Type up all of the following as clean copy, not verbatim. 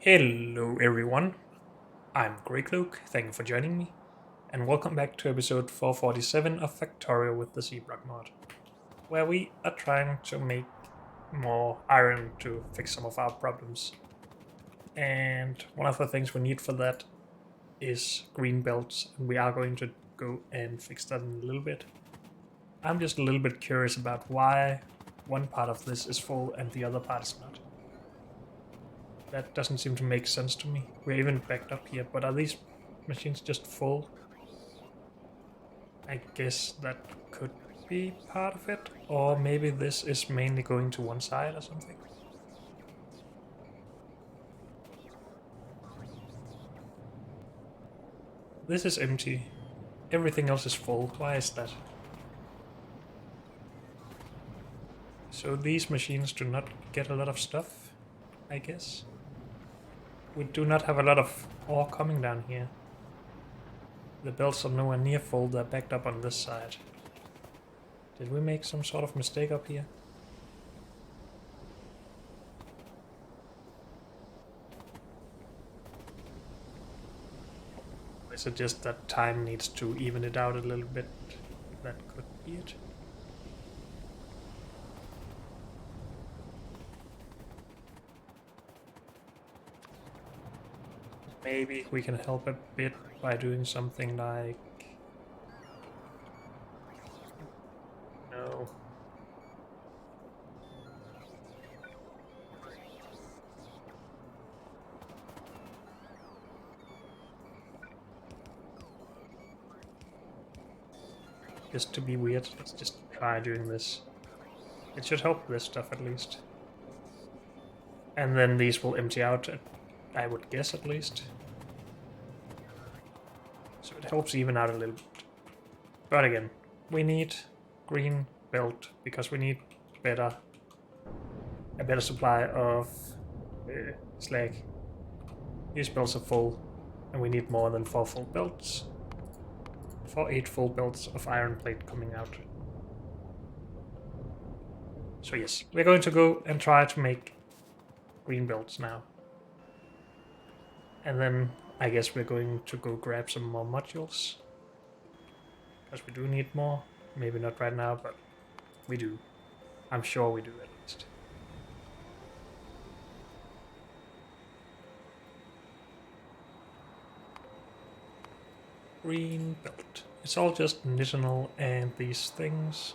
Hello everyone, I'm Greg Luke, thank you for joining me, and welcome back to episode 447 of Factorio with the Zebra mod, where we are trying to make more iron to fix some of our problems. And one of the things we need for that is green belts, and we are going to go and fix that in a little bit. I'm just a little bit curious about why one part of this is full and the other part is not. That doesn't seem to make sense to me. We're even backed up here, but are these machines just full? I guess that could be part of it. Or maybe this is mainly going to one side or something. This is empty. Everything else is full. Why is that? So these machines do not get a lot of stuff, I guess. We do not have a lot of ore coming down here. The belts are nowhere near full, they're backed up on this side. Did we make some sort of mistake up here? Is it just that time needs to even it out a little bit? That could be it. Maybe we can help a bit by doing something like... No. Just to be weird, let's just try doing this. It should help this stuff at least. And then these will empty out, I would guess at least. So it helps even out a little bit. But again, we need green belt because we need a better supply of slag. These belts are full, and we need more than 4 full belts. For 8 full belts of iron plate coming out. So yes, we're going to go and try to make green belts now. And then I guess we're going to go grab some more modules. Because we do need more. Maybe not right now, but we do. I'm sure we do at least. Green belt. It's all just nitinol and these things.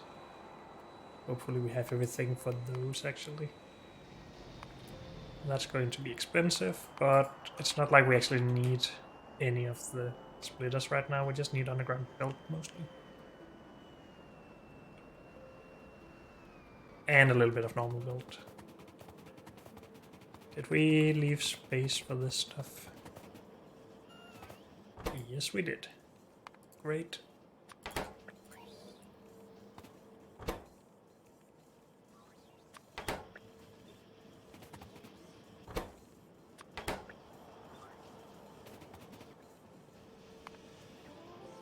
Hopefully we have everything for those actually. That's going to be expensive, but it's not like we actually need any of the splitters right now. We just need underground belt mostly. And a little bit of normal belt. Did we leave space for this stuff? Yes, we did. Great.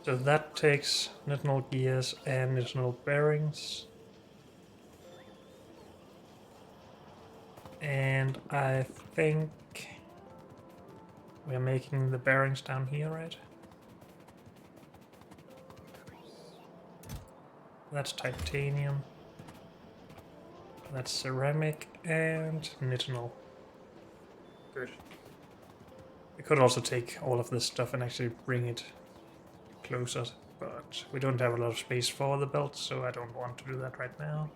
So that takes nitinol gears and nitinol bearings. And I think we're making the bearings down here, right? That's titanium. That's ceramic and nitinol. Good. We could also take all of this stuff and actually bring it closer, but we don't have a lot of space for the belt, so I don't want to do that right now.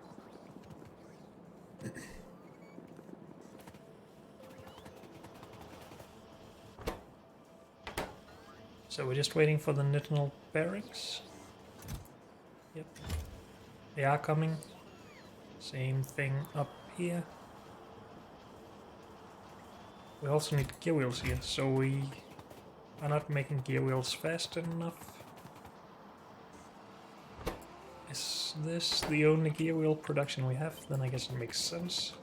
So we're just waiting for the nitinol bearings. Yep. They are coming. Same thing up here. We also need gear wheels here, so we are not making gear wheels fast enough. Is this the only gear wheel production we have? Then I guess it makes sense.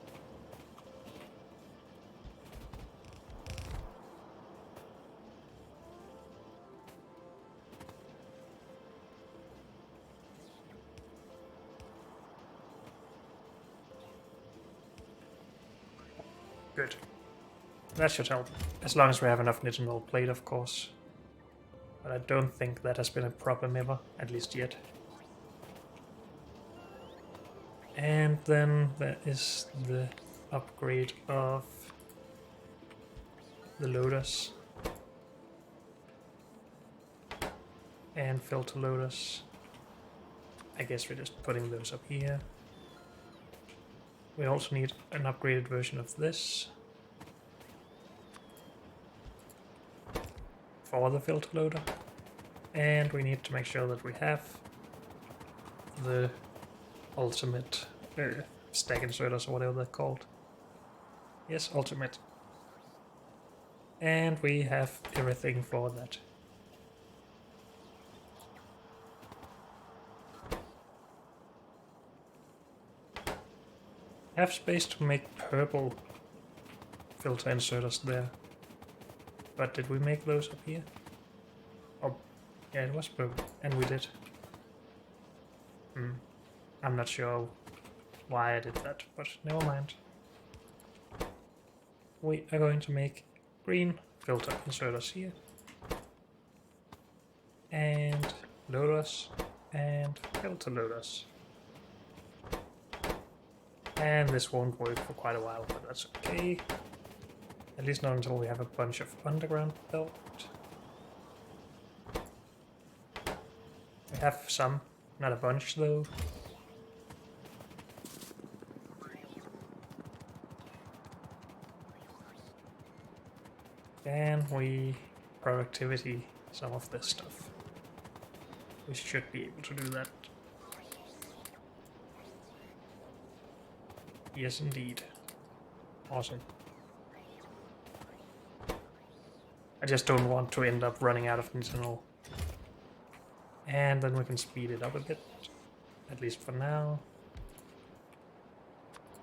Good. That should help, as long as we have enough nitinol plate, of course. But I don't think that has been a problem ever, at least yet. And then there is the upgrade of the loaders. And filter loaders. I guess we're just putting those up here. We also need an upgraded version of this for the filter loader. And we need to make sure that we have the ultimate stack inserters or whatever they're called. Yes, ultimate. And we have everything for that. I have space to make purple filter inserters there. But did we make those up here? Oh, yeah, it was purple, and we did. I'm not sure why I did that, but never mind. We are going to make green filter inserters here. And loaders, and filter loaders. And this won't work for quite a while, but that's okay. At least not until we have a bunch of underground built. We have some, not a bunch though. Can we productivity some of this stuff? We should be able to do that. Yes, indeed. Awesome. I just don't want to end up running out of nitinol. And then we can speed it up a bit, at least for now.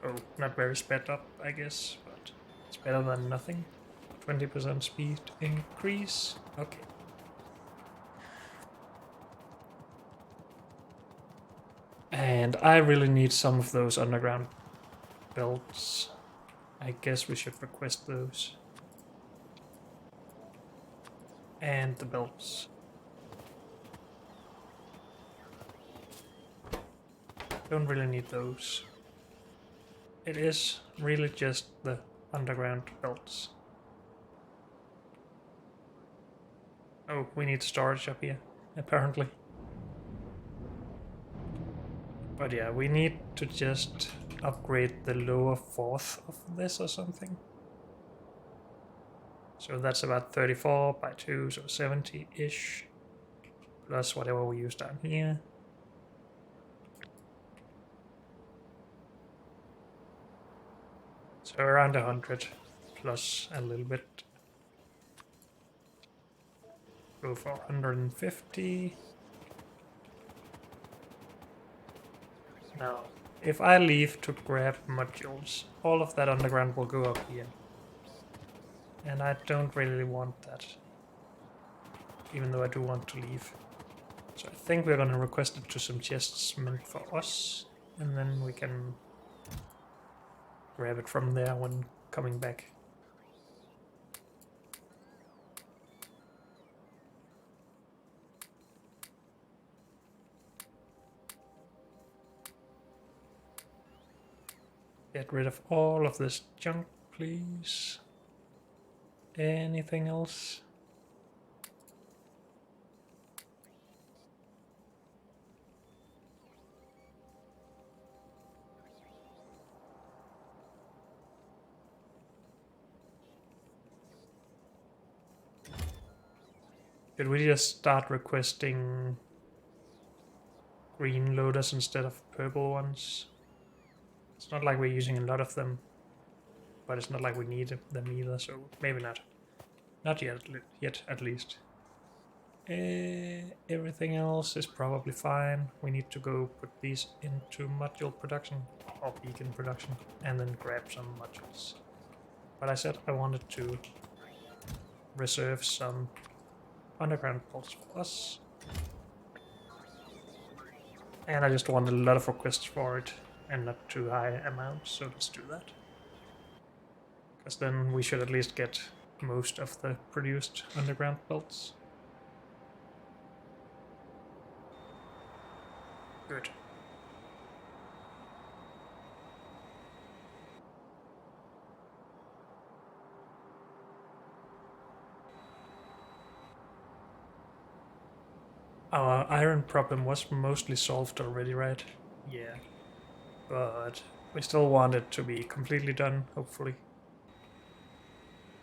Oh, not very sped up, I guess, but it's better than nothing. 20% speed increase. Okay. And I really need some of those underground belts. I guess we should request those. And the belts. Don't really need those. It is really just the underground belts. Oh, we need storage up here, apparently. But yeah, we need to just upgrade the lower fourth of this or something. So that's about 34 by 2, so 70-ish. Plus whatever we use down here. So around 100 plus a little bit. Go for 150. Now, if I leave to grab modules, all of that underground will go up here. And I don't really want that. Even though I do want to leave. So I think we're gonna request it to some chests meant for us. And then we can grab it from there when coming back. Get rid of all of this junk, please. Anything else? Should we just start requesting green loaders instead of purple ones? It's not like we're using a lot of them, but it's not like we need them either, so maybe not. Not yet at least. Everything else is probably fine. We need to go put these into module production, or beacon production, and then grab some modules. But I said I wanted to reserve some underground bolts for us. And I just wanted a lot of requests for it, and not too high amounts, so let's do that. Because then we should at least get most of the produced underground belts. Good. Our iron problem was mostly solved already, right? Yeah. But we still want it to be completely done, hopefully.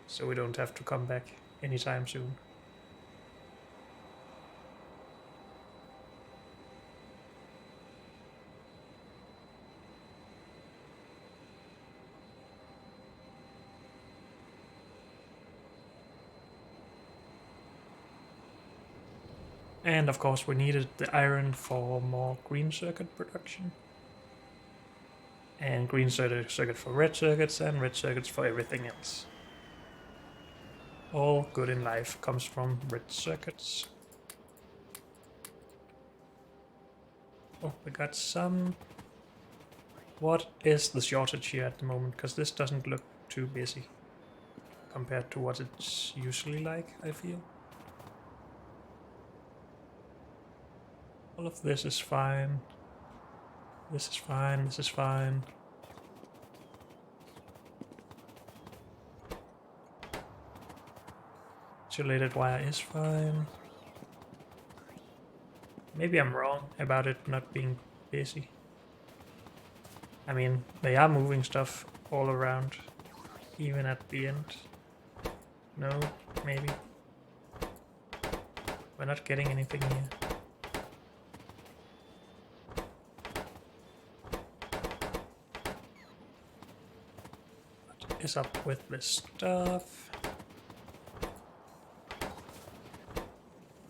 So we don't have to come back anytime soon. And of course we needed the iron for more green circuit production. And green circuit for red circuits, and red circuits for everything else. All good in life comes from red circuits. Oh, we got some... What is the shortage here at the moment? Because this doesn't look too busy compared to what it's usually like, I feel. All of this is fine. This is fine, this is fine. Insulated wire is fine. Maybe I'm wrong about it not being busy. I mean, they are moving stuff all around, even at the end. No, maybe. We're not getting anything here. What is up with this stuff?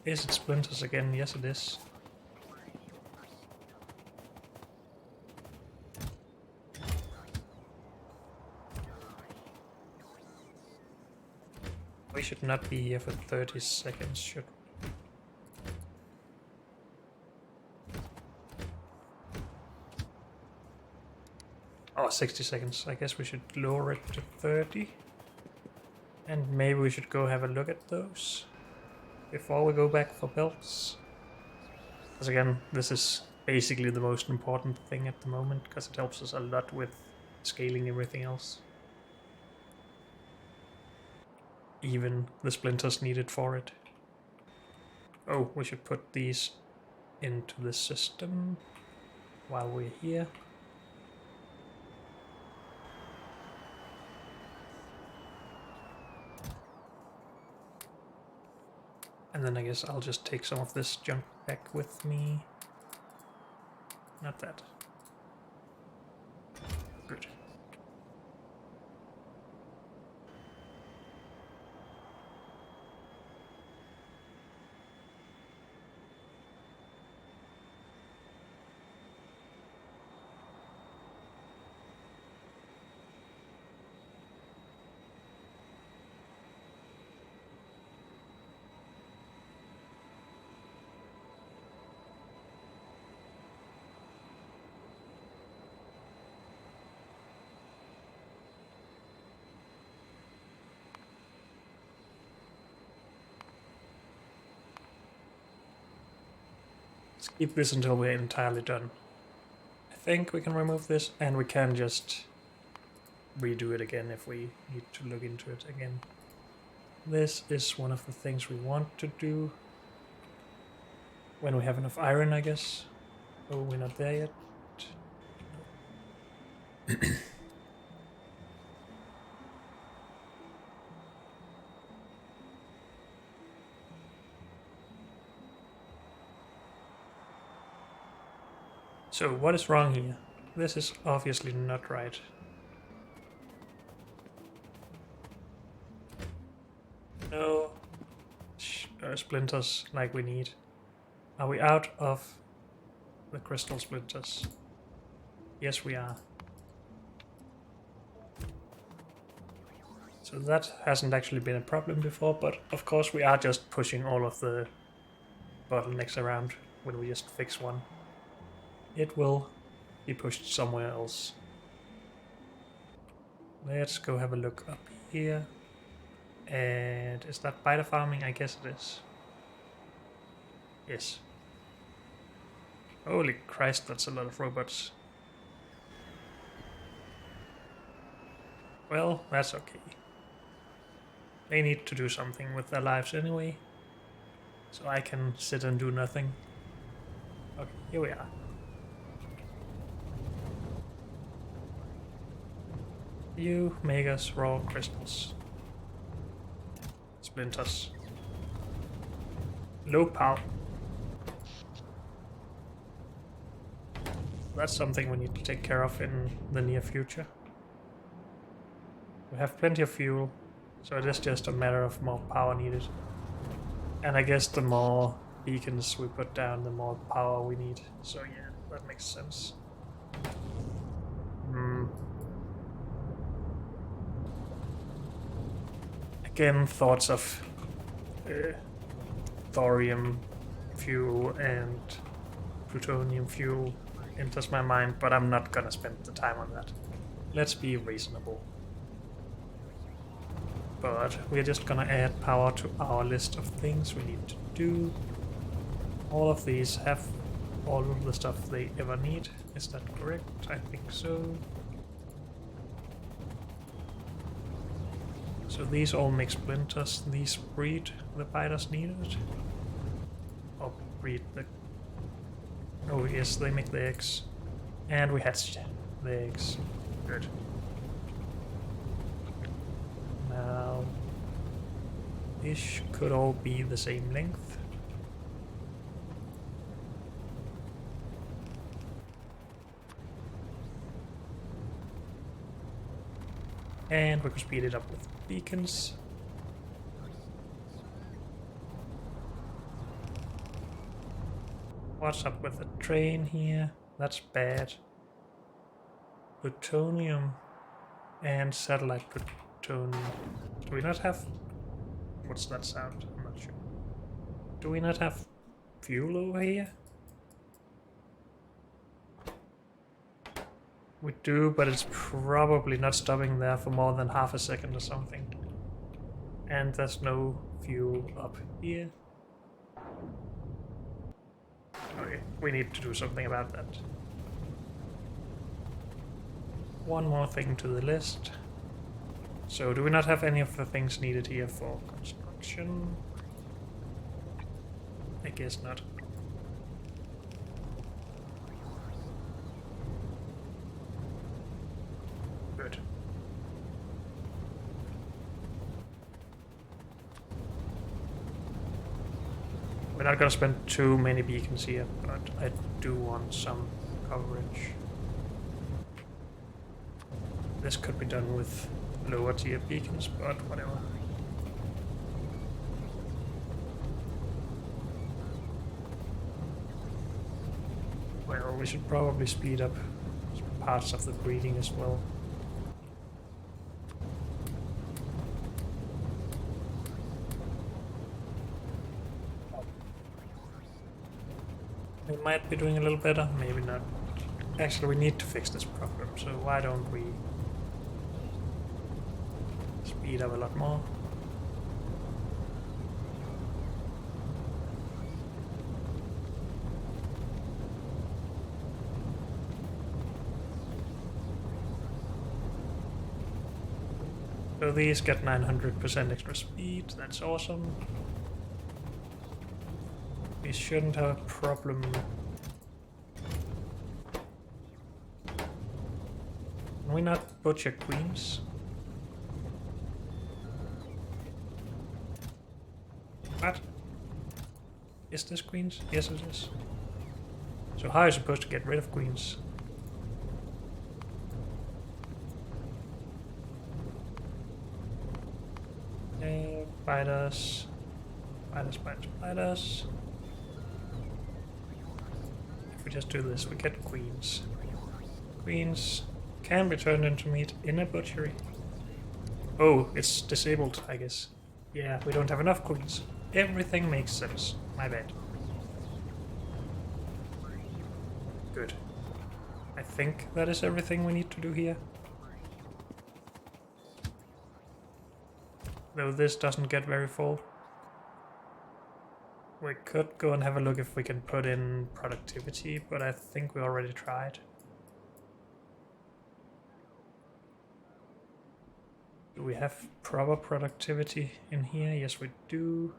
Is it splinters again? Yes, it is. We should not be here for 30 seconds, should we? Oh, 60 seconds. I guess we should lower it to 30. And maybe we should go have a look at those before we go back for belts. Because again, this is basically the most important thing at the moment, because it helps us a lot with scaling everything else. Even the splinters needed for it. Oh, we should put these into the system while we're here. And then I guess I'll just take some of this junk back with me. Not that. Good. Let's keep this until we're entirely done. I think we can remove this, and we can just redo it again if we need to look into it again. This is one of the things we want to do when we have enough iron, I guess. Oh, we're not there yet. So what is wrong here? This is obviously not right. No splinters like we need. Are we out of the crystal splinters? Yes, we are. So that hasn't actually been a problem before, but of course we are just pushing all of the bottlenecks around when we just fix one. It will be pushed somewhere else. Let's go have a look up here. And is that spider farming? I guess it is. Yes. Holy Christ, that's a lot of robots. Well, that's okay. They need to do something with their lives anyway. So I can sit and do nothing. Okay, here we are. You make us raw crystals. Splinters. Low power. That's something we need to take care of in the near future. We have plenty of fuel, so it is just a matter of more power needed. And I guess the more beacons we put down, the more power we need. So yeah, that makes sense. Again, thoughts of thorium fuel and plutonium fuel enters my mind, but I'm not gonna spend the time on that. Let's be reasonable. But we're just gonna add power to our list of things we need to do. All of these have all of the stuff they ever need. Is that correct? I think so. So these all make splinters. These breed the biters needed. Or breed the... Oh yes, they make the eggs. And we hatch the eggs. Good. Now... This could all be the same length. And we can speed it up with beacons. What's up with the train here? That's bad. Plutonium and satellite plutonium. Do we not have... What's that sound? I'm not sure. Do we not have fuel over here? We do, but it's probably not stopping there for more than half a second or something. And there's no fuel up here. Okay, we need to do something about that. One more thing to the list. So, do we not have any of the things needed here for construction? I guess not. Good. We're not gonna spend too many beacons here, but I do want some coverage. This could be done with lower tier beacons, but whatever. Well, we should probably speed up parts of the breeding as well. We might be doing a little better, maybe not. Actually, we need to fix this problem, so why don't we speed up a lot more? So these get 900% extra speed, that's awesome. We shouldn't have a problem. Can we not butcher queens? What? Is this queens? Yes it is. So how are you supposed to get rid of queens? Spiders. Spiders, spiders, spiders. If we just do this, we get queens. Queens can be turned into meat in a butchery. Oh, it's disabled, I guess. Yeah, we don't have enough queens. Everything makes sense. My bad. Good. I think that is everything we need to do here. though this doesn't get very full. We could go and have a look if we can put in productivity, but I think we already tried. Do we have proper productivity in here? Yes, we do.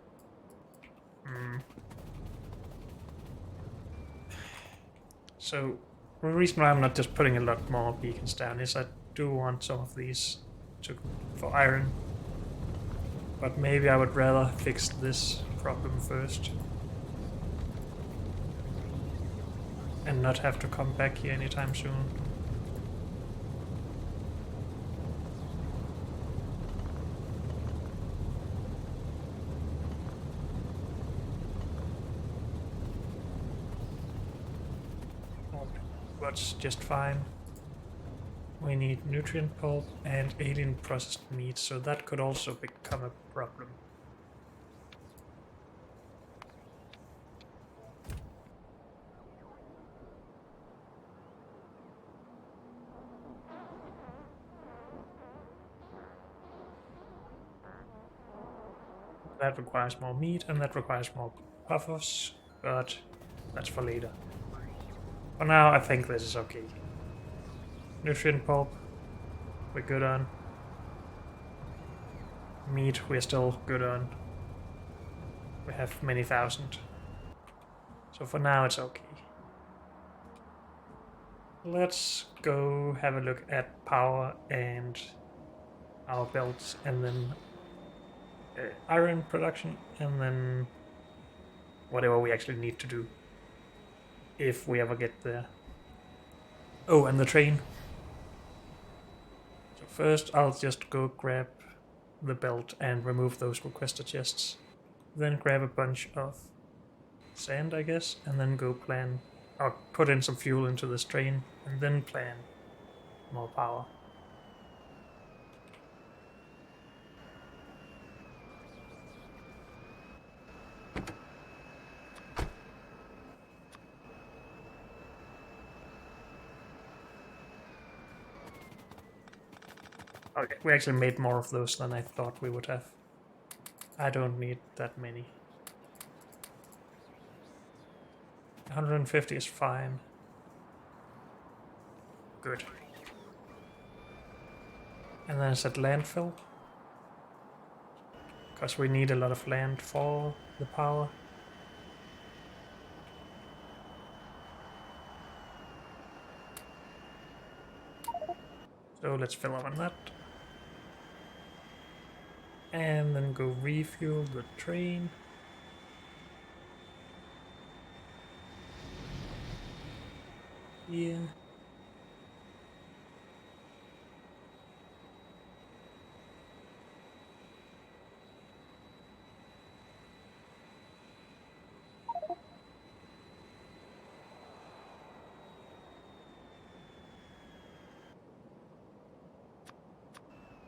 So the reason why I'm not just putting a lot more beacons down is I do want some of these for iron. But maybe I would rather fix this problem first. And not have to come back here anytime soon. That's just fine. We need nutrient pulp and alien processed meat, so that could also become a problem. That requires more meat and that requires more puffers, but that's for later. For now, I think this is okay. Nutrient pulp, we're good on. Meat, we're still good on. We have many thousand. So for now, it's okay. Let's go have a look at power and our belts, and then iron production, and then whatever we actually need to do if we ever get there. Oh, and the train. So first I'll just go grab the belt and remove those requester chests. Then grab a bunch of sand, I guess, and then go plan, or put in some fuel into this train, and then plan more power. Okay, we actually made more of those than I thought we would have. I don't need that many. 150 is fine. Good. And then it's at landfill. Because we need a lot of land for the power. So let's fill up on that. And then go refuel the train. Yeah.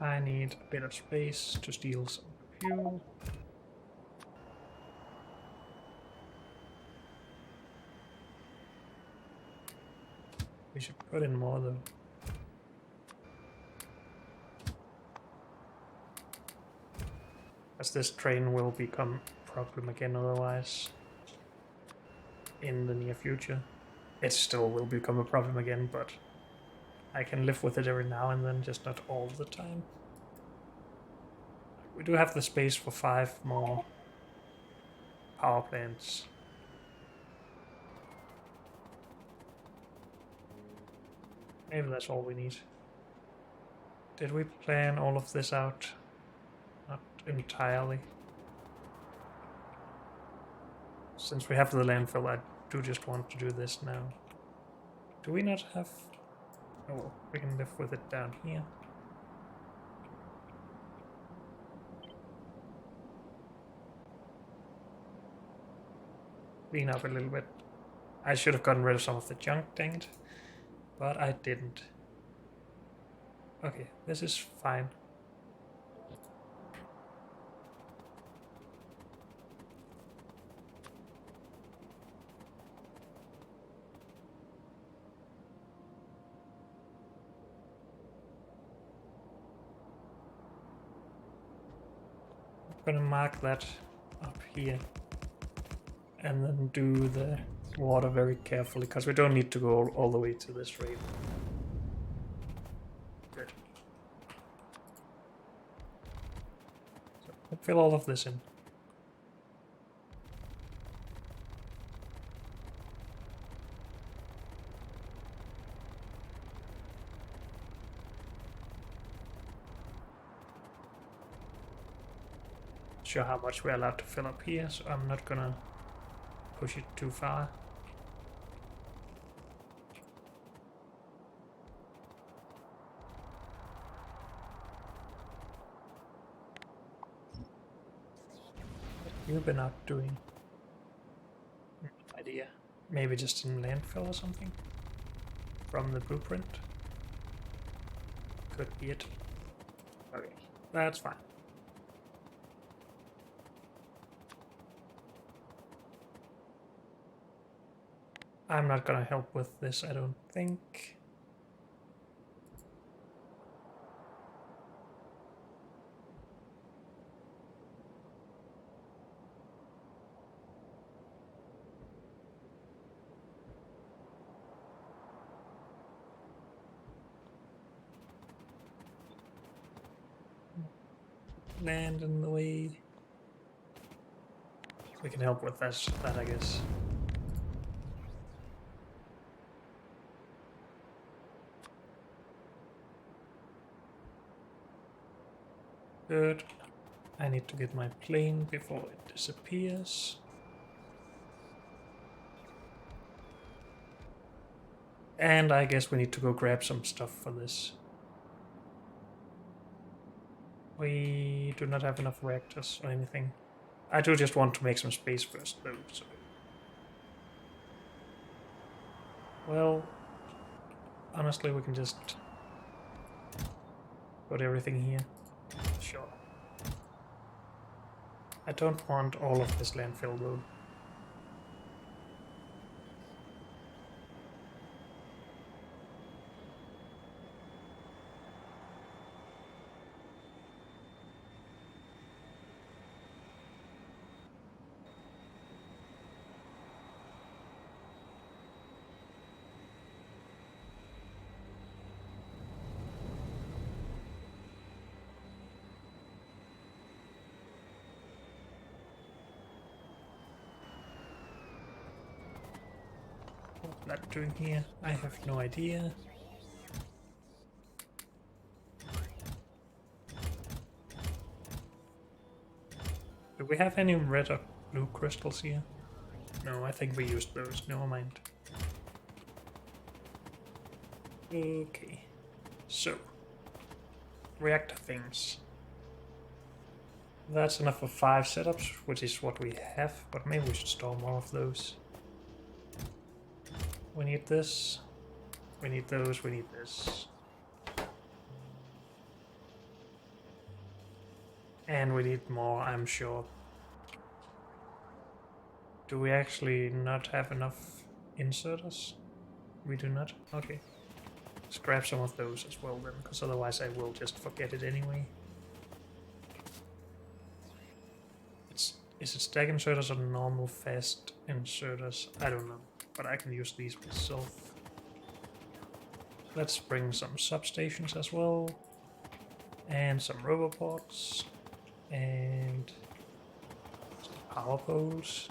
I need a bit of space to steal some fuel. We should put in more though. As this train will become a problem again otherwise in the near future. It still will become a problem again, but I can live with it every now and then, just not all the time. We do have the space for 5 more power plants. Maybe that's all we need. Did we plan all of this out? Not entirely. Since we have the landfill, I do just want to do this now. Do we not have... Oh, well, we can live with it down here. Clean up a little bit. I should have gotten rid of some of the junk, dang it. But I didn't. Okay, this is fine. I'm gonna mark that up here and then do the water very carefully, because we don't need to go all the way to this rail. Good. So we'll fill all of this in. Sure how much we're allowed to fill up here, so I'm not gonna push it too far. What have you been out doing? No idea. Maybe just in landfill or something? From the blueprint? Could be it. Okay, that's fine. I'm not gonna help with this, I don't think. Land in the way. We can help with that, I guess. Good. I need to get my plane before it disappears. And I guess we need to go grab some stuff for this. We do not have enough reactors or anything. I do just want to make some space first, though, so... Well, honestly, we can just put everything here. Sure. I don't want all of this landfill, though. What's that doing here? I have no idea. Do we have any red or blue crystals here? No, I think we used those. Never mind. Okay. So, reactor things. That's enough for 5 setups, which is what we have, but maybe we should store more of those. We need this. We need those. We need this. And we need more, I'm sure. Do we actually not have enough inserters? We do not? Okay. Let's grab some of those as well then, because otherwise I will just forget it anyway. Is it stack inserters or normal fast inserters? I don't know, but I can use these myself. Let's bring some substations as well, and some roboports, and some power poles.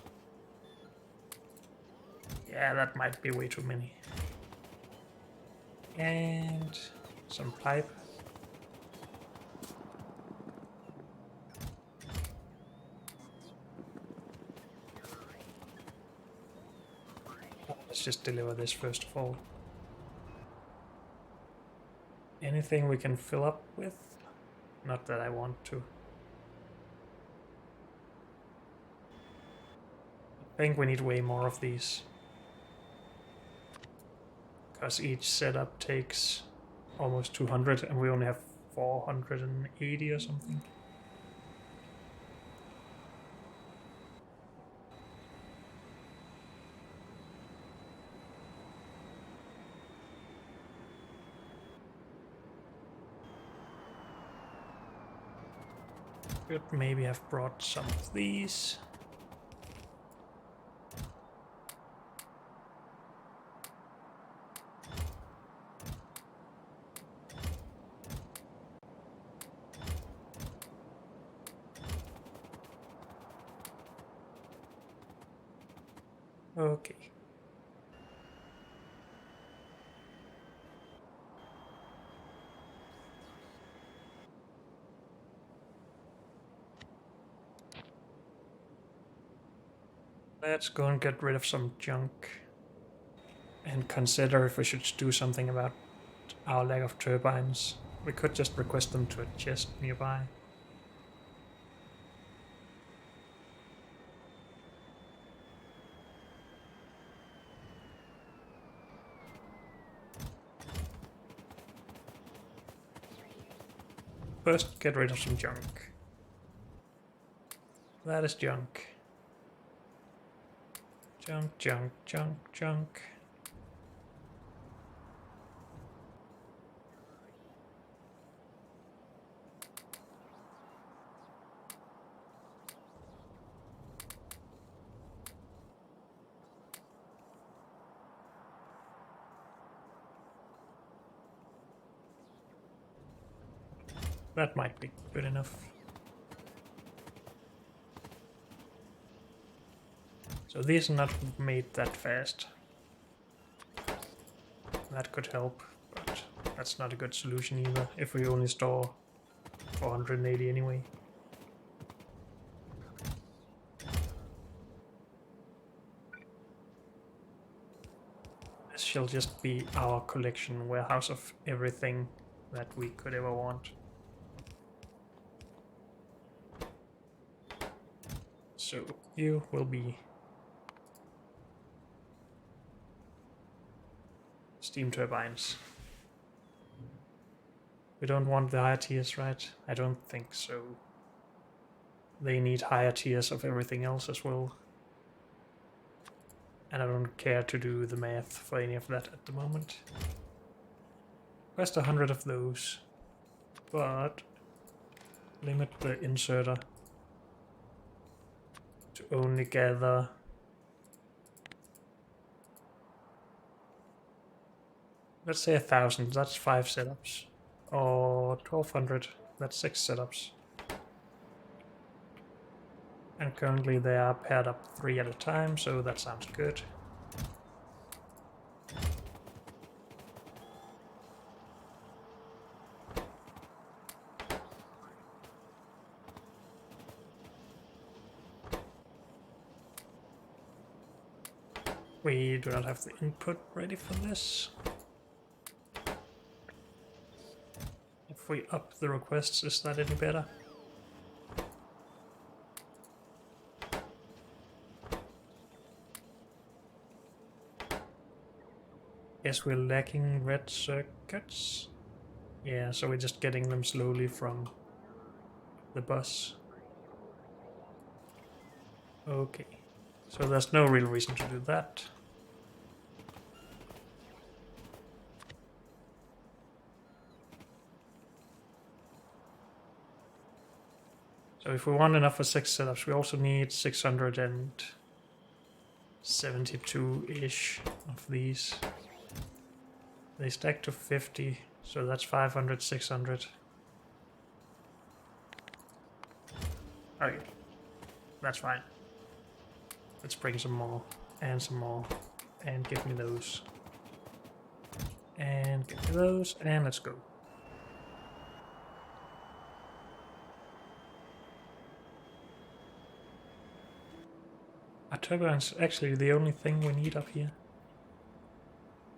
Yeah, that might be way too many. And some pipe. Let's just deliver this first of all. Anything we can fill up with? Not that I want to. I think we need way more of these. Because each setup takes almost 200 and we only have 480 or something. Should maybe have brought some of these. Okay. Let's go and get rid of some junk and consider if we should do something about our lack of turbines. We could just request them to a chest nearby. First, get rid of some junk. That is junk. Junk, junk, junk, junk. That might be good enough. So these are not made that fast. That could help, but that's not a good solution either, if we only store 480 anyway. This shall just be our collection warehouse of everything that we could ever want. So you will be steam turbines. We don't want the higher tiers, right? I don't think so. They need higher tiers of everything else as well. And I don't care to do the math for any of that at the moment. Request 100 of those, but limit the inserter to only gather let's say 1,000, that's 5 setups. Or 1,200, that's 6 setups. And currently they are paired up 3 at a time, so that sounds good. We do not have the input ready for this. If we up the requests, is that any better? Guess we're lacking red circuits. Yeah, so we're just getting them slowly from the bus. Okay, so there's no real reason to do that. So if we want enough for 6 setups, we also need 672-ish of these. They stack to 50, so that's 500, 600. Okay, that's fine. Let's bring some more, and give me those. And give me those, and let's go. Are turbines actually the only thing we need up here?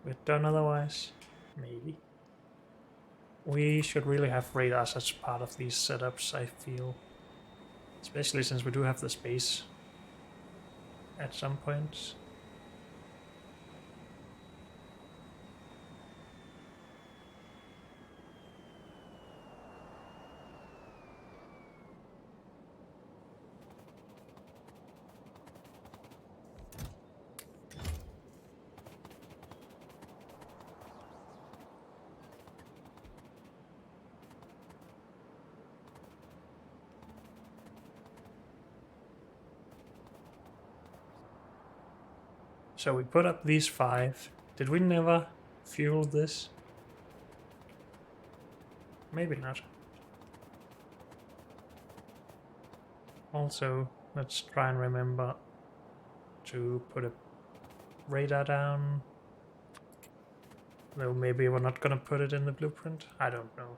We're done otherwise? Maybe. We should really have radars as part of these setups, I feel. Especially since we do have the space at some points. So we put up these 5. Did we never fuel this? Maybe not. Also, let's try and remember to put a radar down. Though maybe we're not gonna put it in the blueprint. I don't know.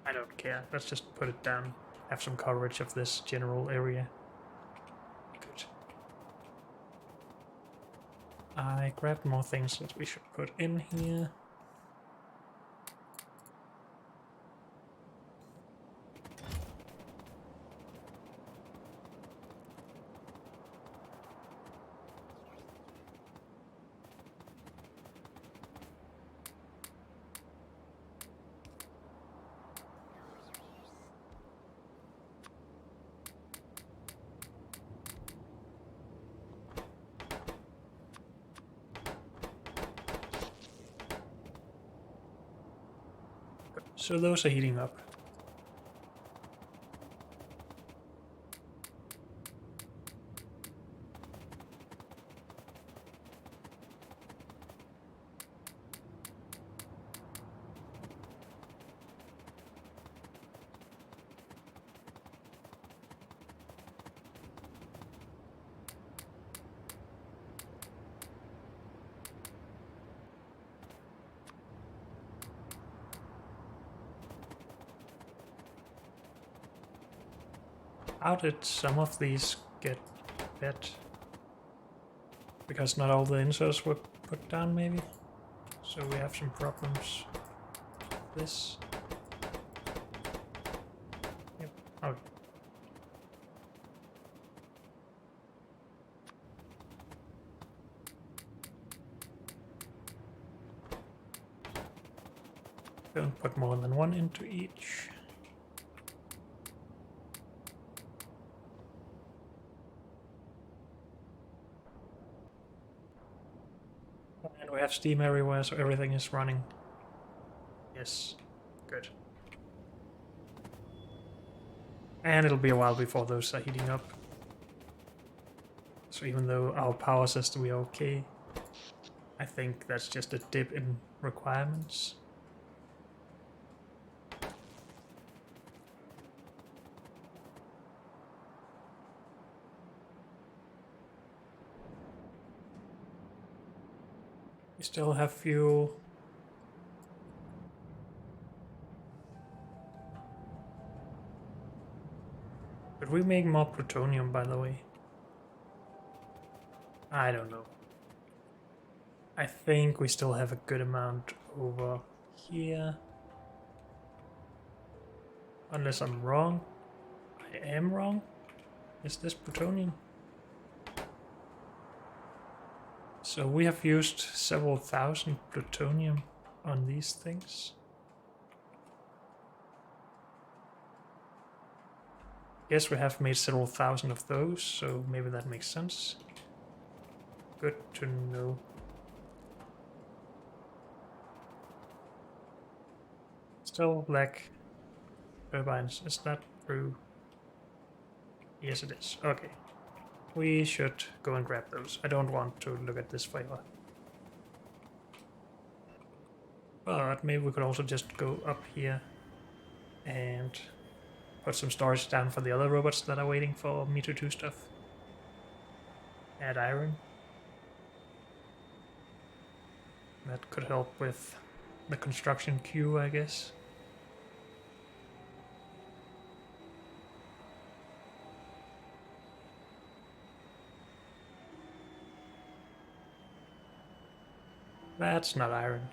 I don't care. Let's just put it down. Have some coverage of this general area. Good. I grabbed more things that we should put in here. So those are heating up. How did some of these get bed? Because not all the inserts were put down, maybe? So we have some problems with this. Yep, okay. Don't put more than one into each. And we have steam everywhere, so everything is running. Yes, good. And it'll be a while before those are heating up. So even though our power says that we are okay, I think that's just a dip in requirements. We still have fuel. Could we make more plutonium, by the way? I don't know. I think we still have a good amount over here. Unless I'm wrong. I am wrong. Is this plutonium? So we have used several thousand plutonium on these things. Yes, we have made several thousand of those, so maybe that makes sense. Good to know. Still lack turbines. Is that true? Yes, it is. Okay. We should go and grab those. I don't want to look at this flavor. But maybe we could also just go up here and put some storage down for the other robots that are waiting for me to do stuff. Add iron. That could help with the construction queue, I guess. That's not iron.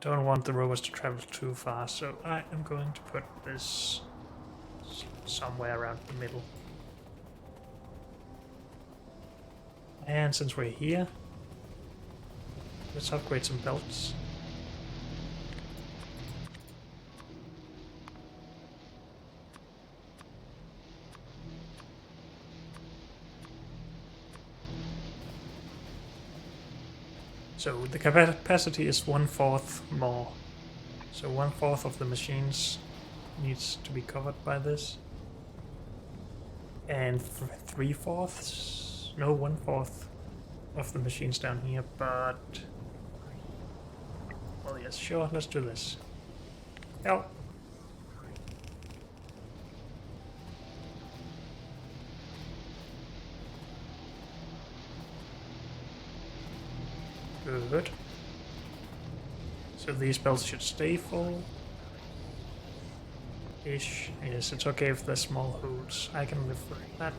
Don't want the robots to travel too far, so I am going to put this somewhere around the middle. And since we're here, let's upgrade some belts. So the capacity is 1/4 more. So 1/4 of the machines needs to be covered by this. And 3/4? No, 1/4 of the machines down here, but... Well, yes, sure, let's do this. Hell. Good. So these belts should stay full. Ish. Yes, it's okay if they're small holes. I can live with that.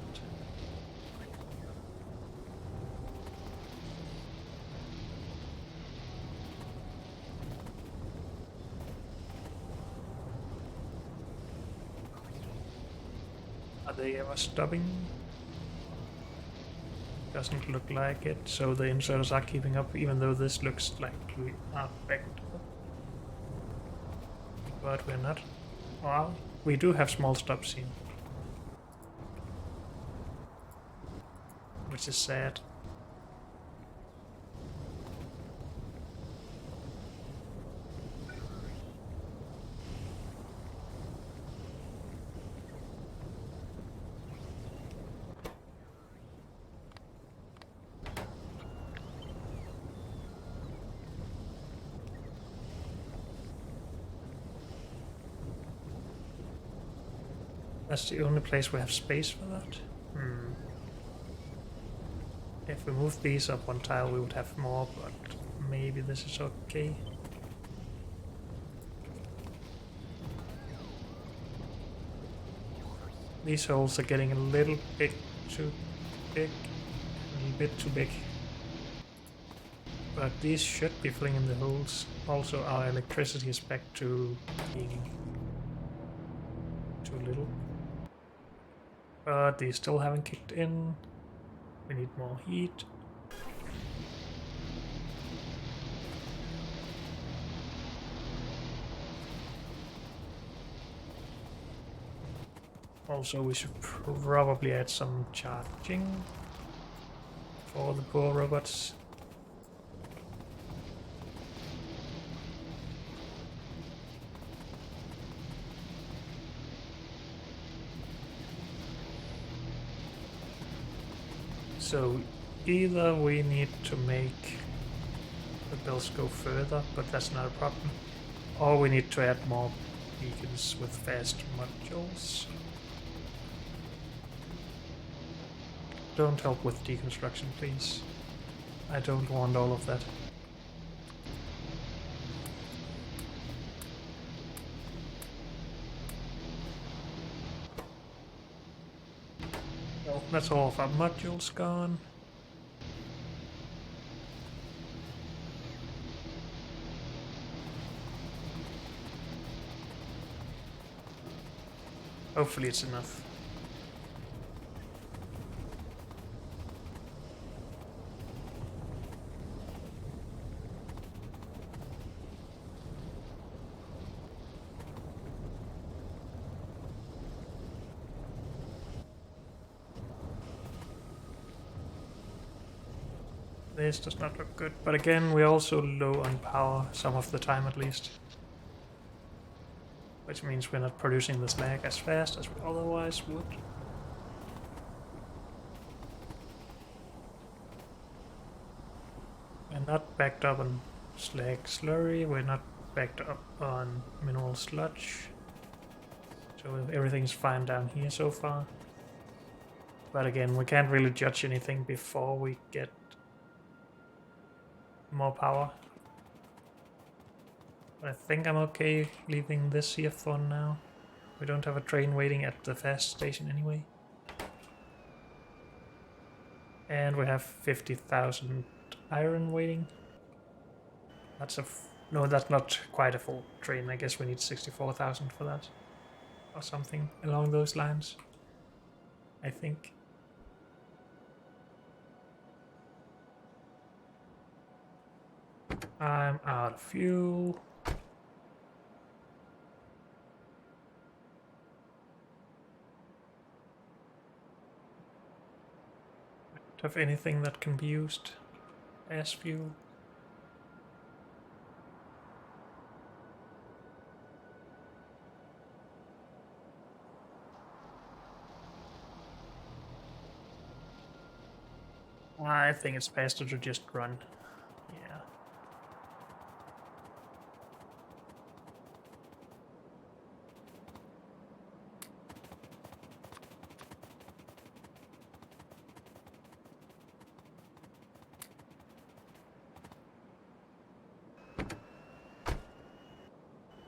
Are they ever stopping? Doesn't look like it, so the inserters are keeping up, even though this looks like we are backed up. But we're not. Well, we do have small stops here. Which is sad. That's the only place we have space for that. If we move these up one tile we would have more, but maybe this is okay. These holes are getting a little bit too big. A little bit too big. But these should be filling in the holes. Also our electricity is back to being too little. But these still haven't kicked in. We need more heat. Also, we should probably add some charging for the poor robots. So either we need to make the bells go further, but that's not a problem, or we need to add more beacons with fast modules. Don't help with deconstruction, please. I don't want all of that. Well, that's all of our modules gone. Hopefully it's enough. This does not look good, but again we're also low on power, some of the time at least. Which means we're not producing the slag as fast as we otherwise would. We're not backed up on slag slurry, we're not backed up on mineral sludge. So everything's fine down here so far. But again, we can't really judge anything before we get more power. But I think I'm okay leaving this here for now. We don't have a train waiting at the fast station anyway. And we have 50,000 iron waiting. That's a... no, that's not quite a full train. I guess we need 64,000 for that. Or something along those lines, I think. I'm out of fuel. I don't have anything that can be used as fuel. I think it's faster to just run. Yeah.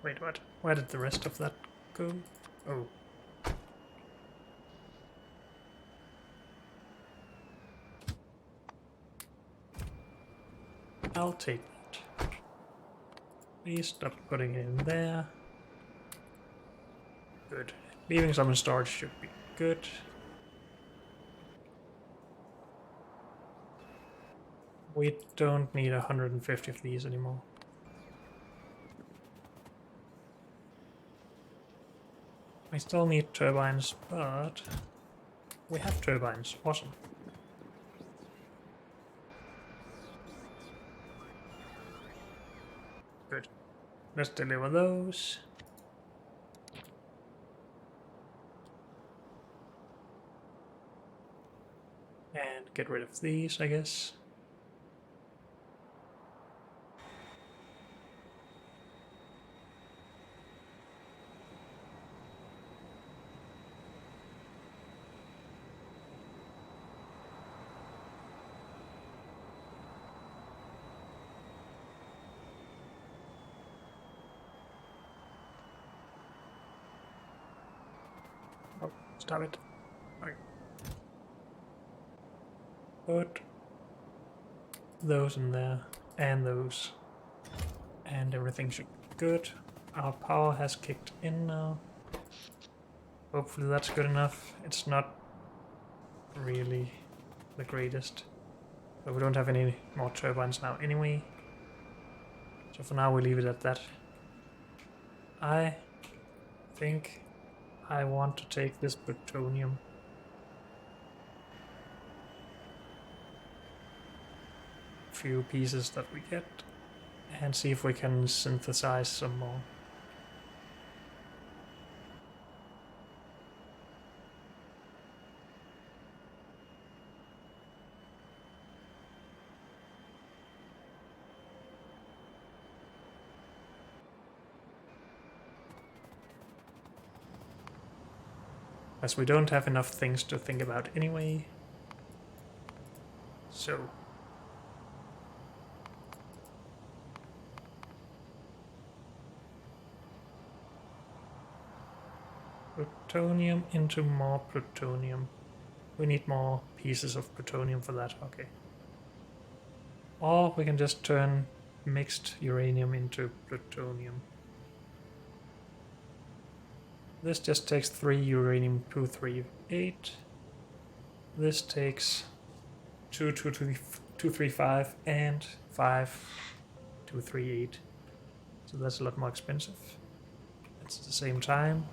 Wait, what? Where did the rest of that go? Oh. I'll take that. Please stop putting it in there. Good. Leaving some in storage should be good. We don't need 150 of these anymore. I still need turbines, but we have turbines. Awesome. Good. Let's deliver those. And get rid of these, I guess. Oh, stop it. Okay. Put those in there, and those. And everything should be good. Our power has kicked in now. Hopefully that's good enough. It's not really the greatest. But we don't have any more turbines now anyway. So for now we leave it at that. I think I want to take this plutonium. Few pieces that we get and see if we can synthesize some more. As we don't have enough things to think about anyway. So plutonium into more plutonium. We need more pieces of plutonium for that, okay. Or we can just turn mixed uranium into plutonium. This just takes 3 uranium-238. This takes 235 and 5-238. So that's a lot more expensive. It's the same time.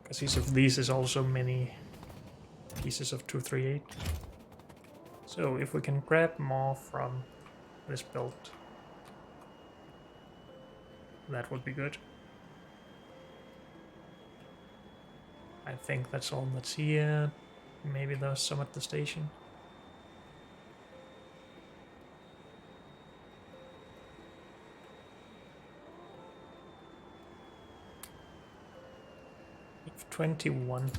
Because each of these is also many pieces of 238. So if we can grab more from this build, that would be good. I think that's all that's here. Maybe there's some at the station. We have 21.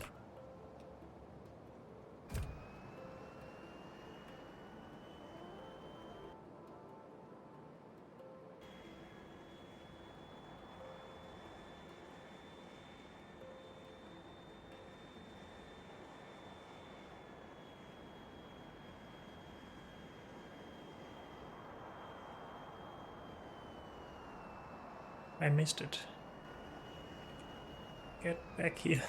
I missed it. Get back here.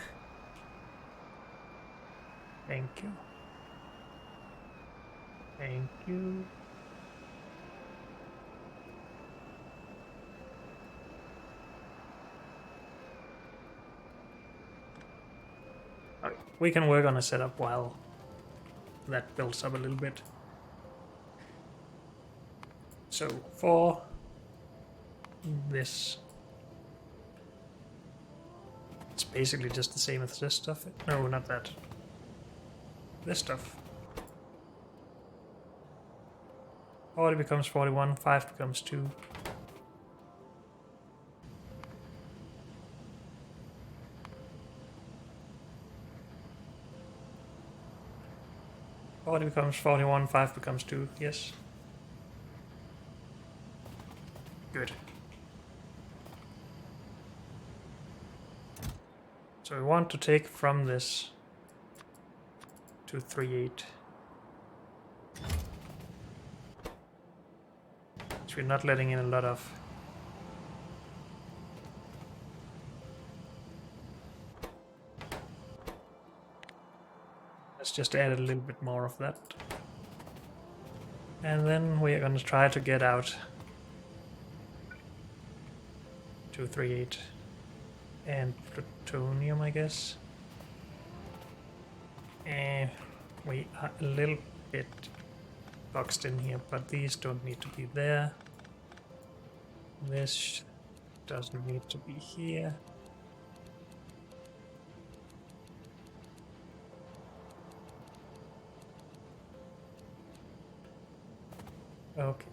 Thank you. Thank you. Okay, we can work on a setup while that builds up a little bit. So for this, it's basically just the same as this stuff. No, not that. this stuff. 40 becomes 41, 5 becomes 2. Forty becomes 41, 5 becomes 2, yes. Good. So we want to take from this 238. Which we're not letting in a lot of. Let's just add a little bit more of that. And then we're going to try to get out 238 and plutonium, I guess. And we are a little bit boxed in here, but these don't need to be there. This doesn't need to be here. Okay.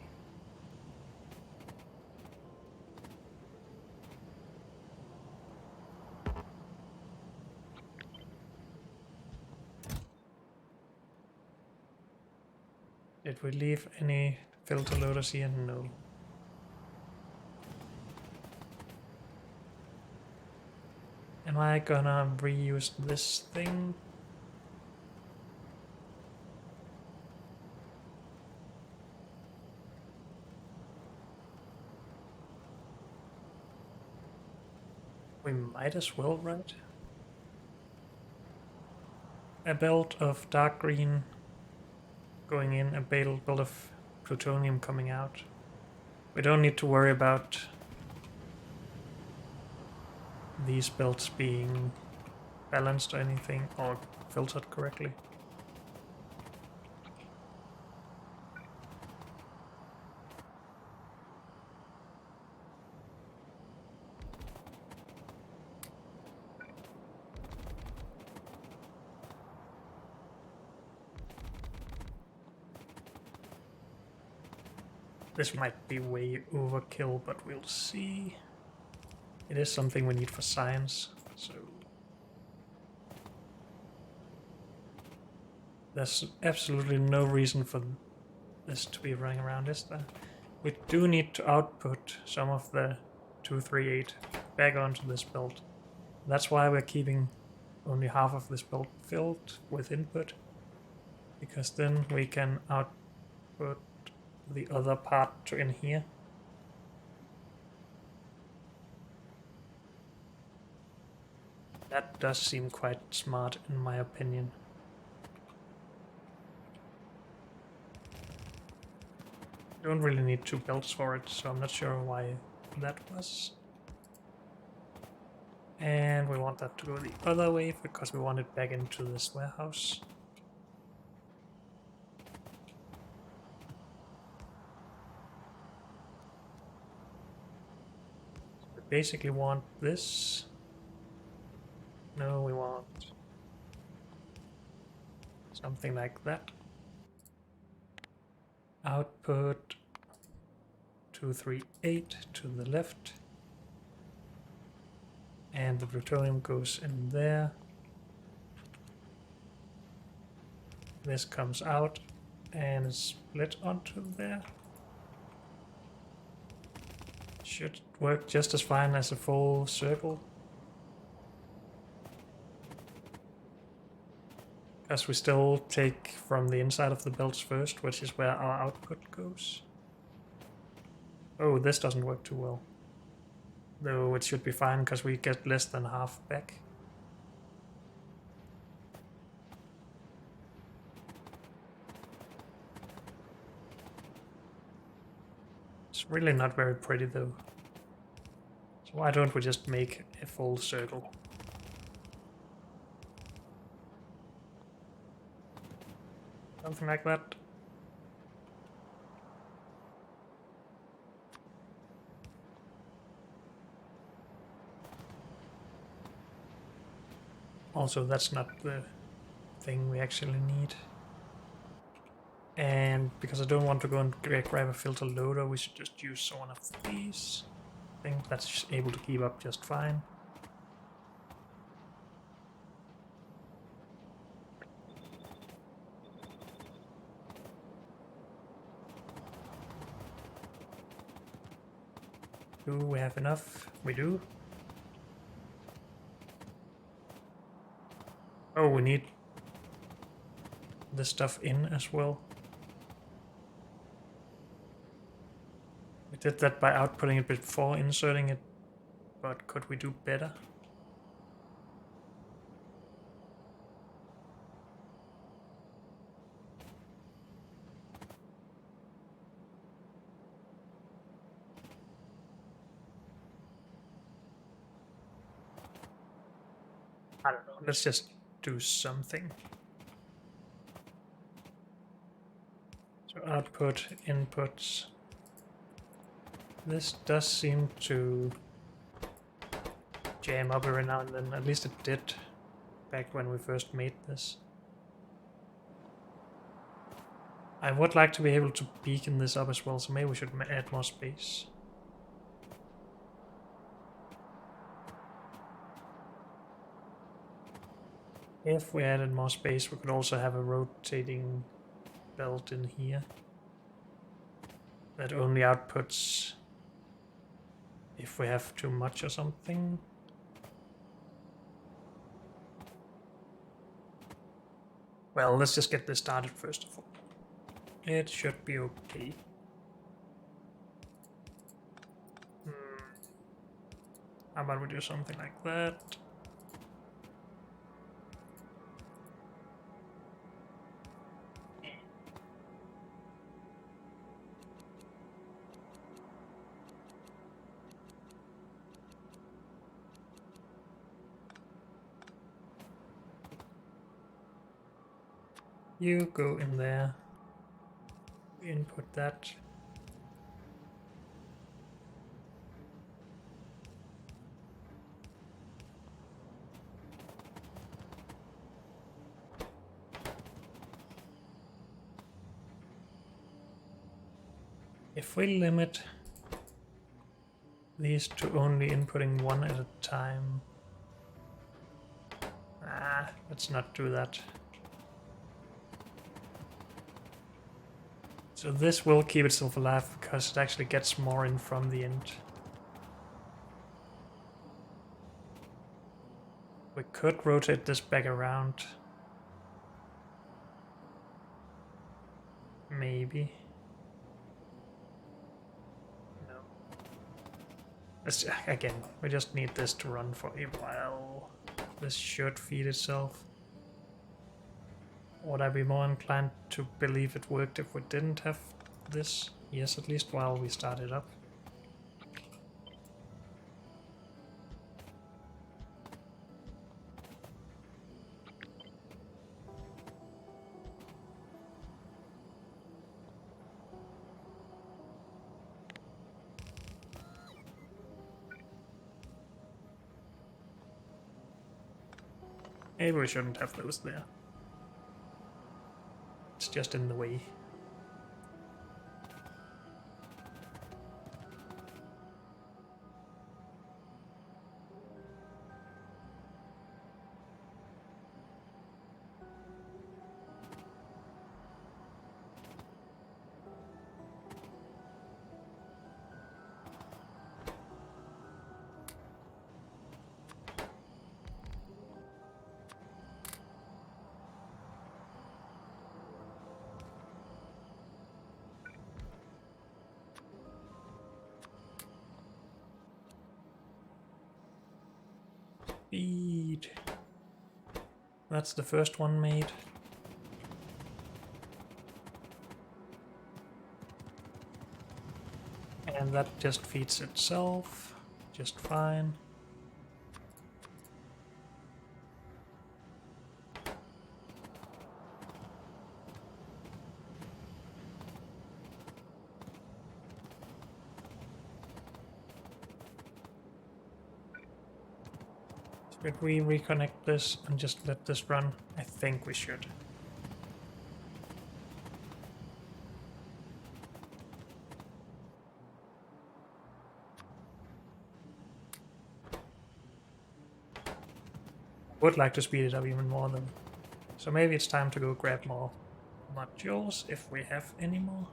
Did we leave any filter loaders here? No. Am I gonna reuse this thing? We might as well, right? A belt of dark green going in, a belt of plutonium coming out. We don't need to worry about these belts being balanced or anything, or filtered correctly. This might be way overkill, but we'll see. It is something we need for science, so there's absolutely no reason for this to be running around, is there? We do need to output some of the 238 back onto this belt. That's why we're keeping only half of this belt filled with input, because then we can output the other part to in here. That does seem quite smart in my opinion. Don't really need 2 belts for it, so I'm not sure why that was. And we want that to go the other way because we want it back into this warehouse. We basically want this. No, we want something like that. Output 238 to the left. And the plutonium goes in there. This comes out and is split onto there. Should work just as fine as a full circle. As we still take from the inside of the belts first, which is where our output goes. Oh, this doesn't work too well. Though it should be fine because we get less than half back. It's really not very pretty though. So why don't we just make a full circle? Something like that. Also, that's not the thing we actually need. And because I don't want to go and grab a filter loader, we should just use one of these. I think that's able to keep up just fine. Do we have enough? We do. Oh, we need this stuff in as well. We did that by outputting it before inserting it, but could we do better? I don't know, let's just do something. So output, inputs. This does seem to jam up every now and then, at least it did back when we first made this. I would like to be able to beacon this up as well, so maybe we should add more space. If we added more space, we could also have a rotating belt in here that only outputs if we have too much or something. Well, let's just get this started first of all. It should be okay. How about we do something like that? You go in there, input that. If we limit these to only inputting one at a time, let's not do that. So this will keep itself alive because it actually gets more in from the end. We could rotate this back around. Maybe. No. Again, we just need this to run for a while. This should feed itself. Would I be more inclined to believe it worked if we didn't have this? Yes, at least while we start it up. Maybe we shouldn't have those there. It's just in the way. Feed. That's the first one made. And that just feeds itself just fine. Should we reconnect this and just let this run? I think we should. Would like to speed it up even more though. So maybe it's time to go grab more modules if we have any more.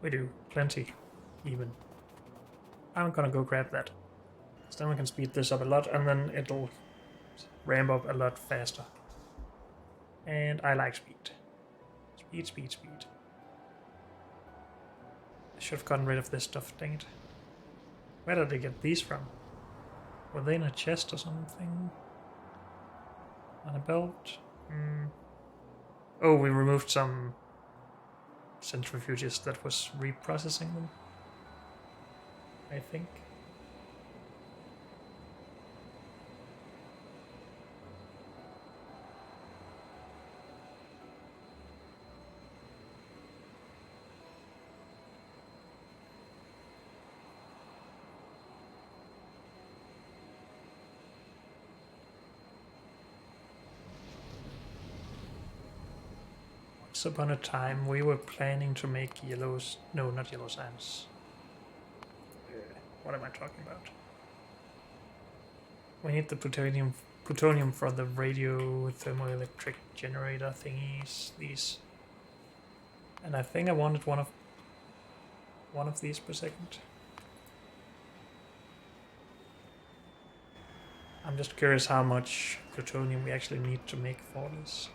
We do, plenty, even. I'm gonna go grab that. So then we can speed this up a lot and then it'll ramp up a lot faster. And I like speed. Speed, speed, speed. I should have gotten rid of this stuff, dang it. Where did they get these from? Were they in a chest or something? On a belt? Oh, we removed some centrifuges that was reprocessing them, I think. Once upon a time, we were planning to make yellows. No, not yellow sands. What am I talking about? We need the plutonium for the radio thermoelectric generator thingies. These, and I think I wanted one of these per second. I'm just curious how much plutonium we actually need to make for this.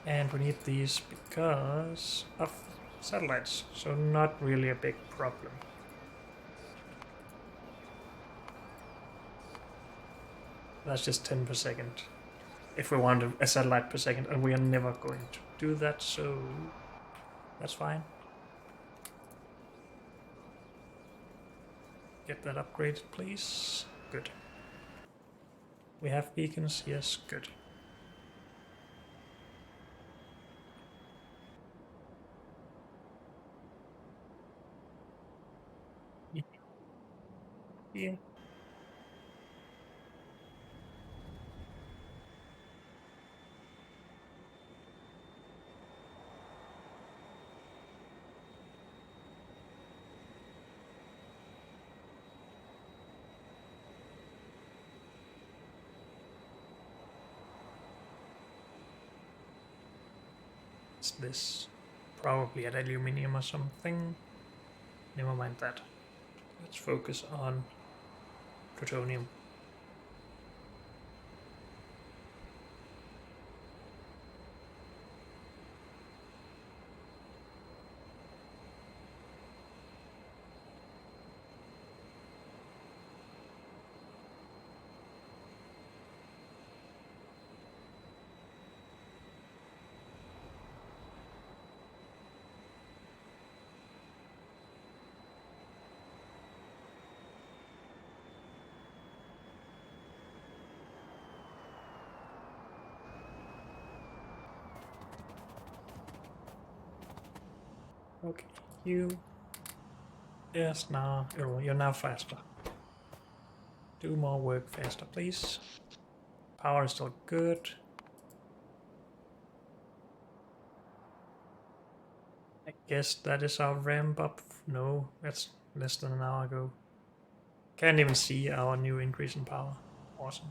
And we need these because of satellites, so not really a big problem. That's just 10 per second. If we want a satellite per second, and we are never going to do that, so that's fine. Get that upgraded, please. Good. We have beacons, yes, good. Yeah. What's this? Probably at aluminium or something. Never mind that. Let's focus on plutonium. Okay, you. Yes, now you're now faster. Do more work faster, please. Power is still good. I guess that is our ramp up. No, that's less than an hour ago. Can't even see our new increase in power. Awesome.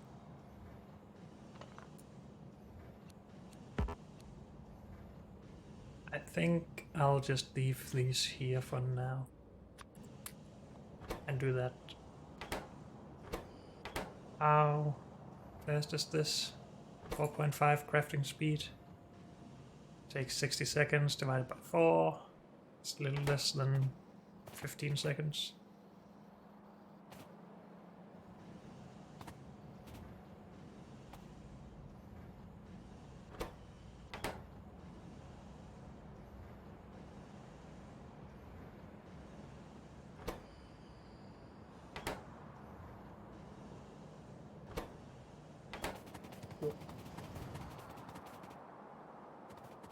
I think I'll just leave these here for now. And do that. How fast is this? 4.5 crafting speed. Takes 60 seconds divided by 4. It's a little less than 15 seconds.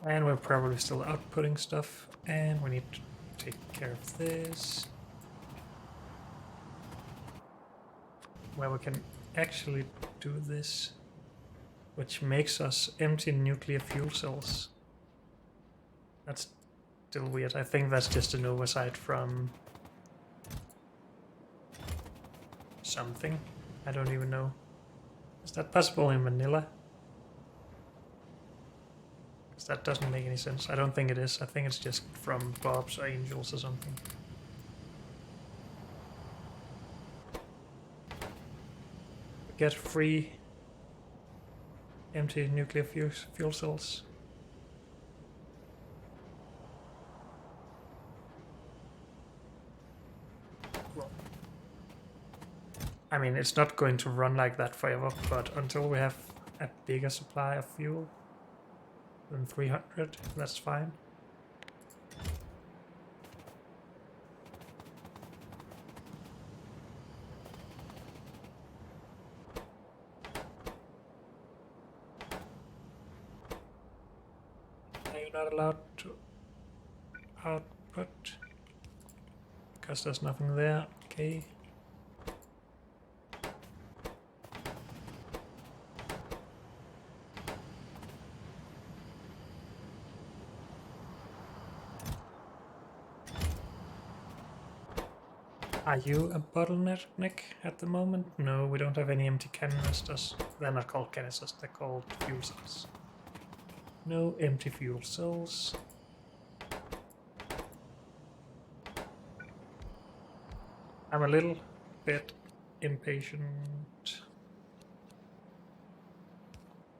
And we're probably still outputting stuff, and we need to take care of this. where we can actually do this, which makes us empty nuclear fuel cells. That's still weird. I think that's just an oversight from something. I don't even know. Is that possible in vanilla? Because that doesn't make any sense. I don't think it is. I think it's just from Bob's or Angels or something. Get free empty nuclear fuel cells. I mean, it's not going to run like that forever, but until we have a bigger supply of fuel than 300, that's fine. Are you not allowed to output? Because there's nothing there. Okay. Are you a bottleneck at the moment? No, we don't have any empty canisters. They're not called canisters, they're called fuel cells. No empty fuel cells. I'm a little bit impatient.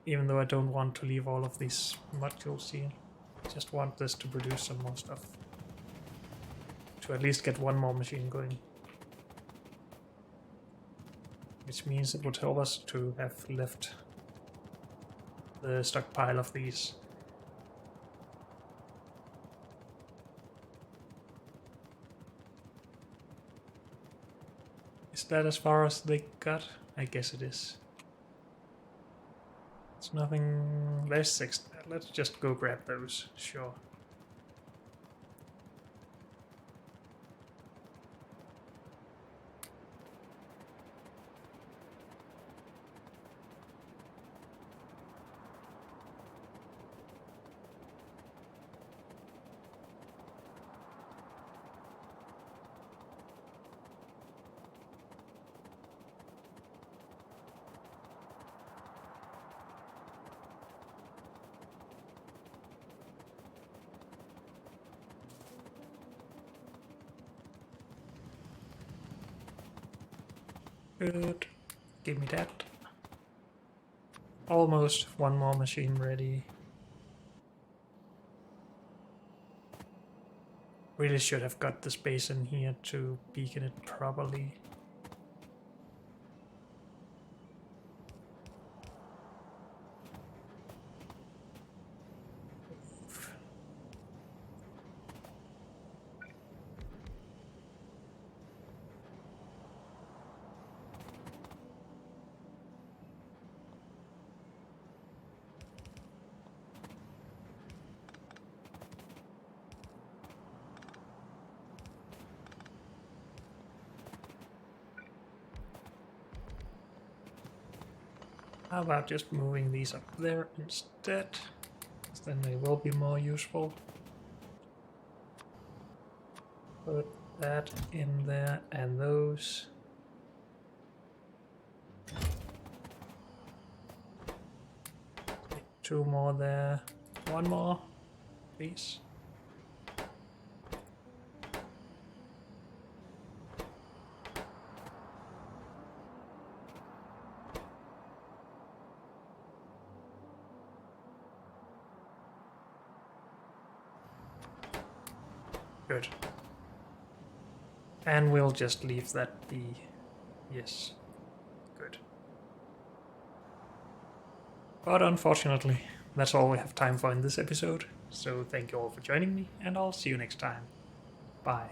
Even though I don't want to leave all of these modules here. I just want this to produce some more stuff. To at least get one more machine going. Which means it would help us to have left the stockpile of these. Is that as far as they got? I guess it is. It's nothing. There's 6 there. Let's just go grab those, sure. Good. Give me that. Almost one more machine ready. Really should have got the space in here to beacon it properly. How about just moving these up there instead? Because then they will be more useful. Put that in there and those. Take 2 more there. 1 more, please. Good. And we'll just leave that be. Yes. Good. But unfortunately, that's all we have time for in this episode. So thank you all for joining me, and I'll see you next time. Bye.